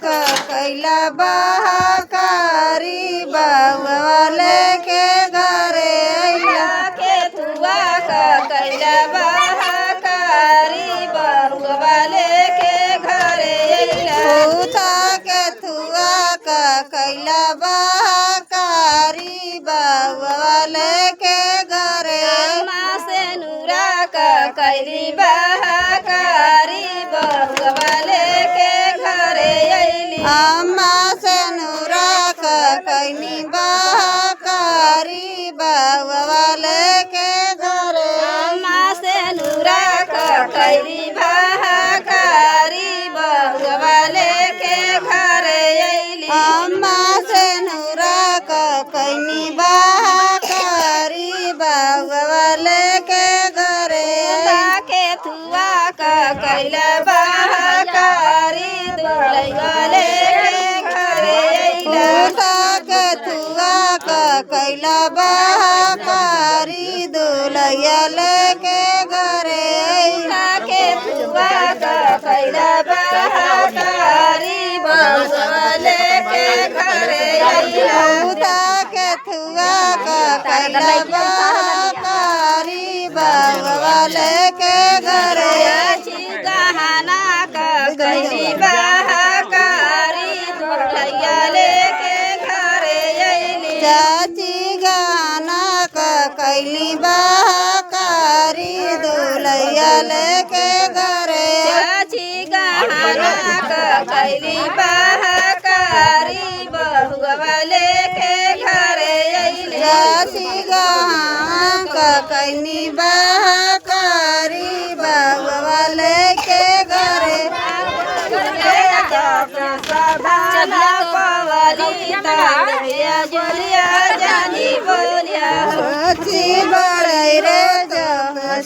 कैला बहाकारी बउआ लेके घरे अइला के थुआ कैला बहाकारी बउआ लेके घरे अइला पूता के थुआ कैला बहाकारी बउआ लेके घरे अम्मा से नूरा कैली बहाकारी बउआ लेके घरे अइली अम्मा से नूरा कैनी बहाकारी बउआ लेके घरे अम्मा से नूरा कैली बहाकारी बउआ लेके घरे अइली अम्मा से नूरा कैनी बहाकारी बउआ लेके घरे के थुआ कैला बहाकारी दुलैया लेके घरे अइला पूता के थुआ कैला बहाकारी दुलैया लेके घरे अइला के थुआ कैला बहाकारी बउआ लेके घरे अइला पूता के थुआ कैला बहाकारी बउआ लेके घरे गहना कैली बहाकारी दुलैया लेके घरे अइली चाची गाना कैली बहाकारी दुलैया लेके घरे चाची गहना कैली बहाकारी बउआ लेके घरे अइली चाची गाना कैनी बहाकारी बउआ लेके घरे चलिया पवाली तारिया जुलिया जानी बोलिया चाची बड़े रे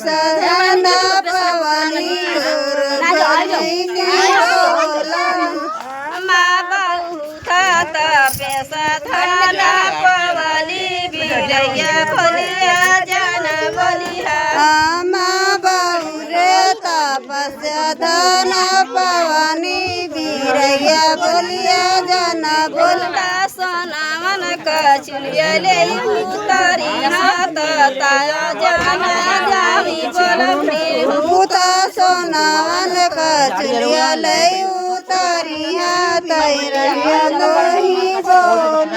सजना पवनी दुर्गति की बोलन माँ बहू खाता पैसा थाना पवाली बिरैया बोलिया जाना बोलिया आमा बहुरे तपस्या धन पवनी बीरैया बोलिया जना बोलता सोना मन कचुलिया ले उतारी हाथ ताया जाना जावी बोलती भूता सोनावन कचरिया ले उतरिया तैरैया लोही बोल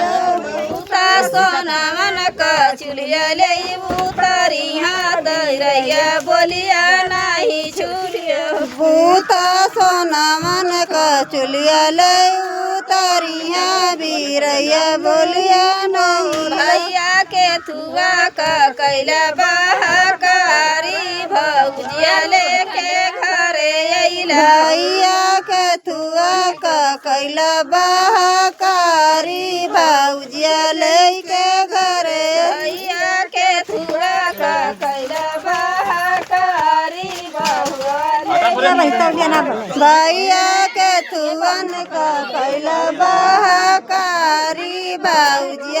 उता सोना मन कचुलिया ले उतारी हाथ रैया बोलिया नहीं छुड़ियो भूता सोनावन कचुलिया ले उतरिया बीरैया बोलिया नहीं भैया के थुआ कैला बहाकारी भौजिया लेके घरे अइला भैया के थुआ कैला बहाकारी भौजिया लेके घरे भैया के थुआ कैला बहाकारी भैया के थुवन कैला बहाकारी भौजिया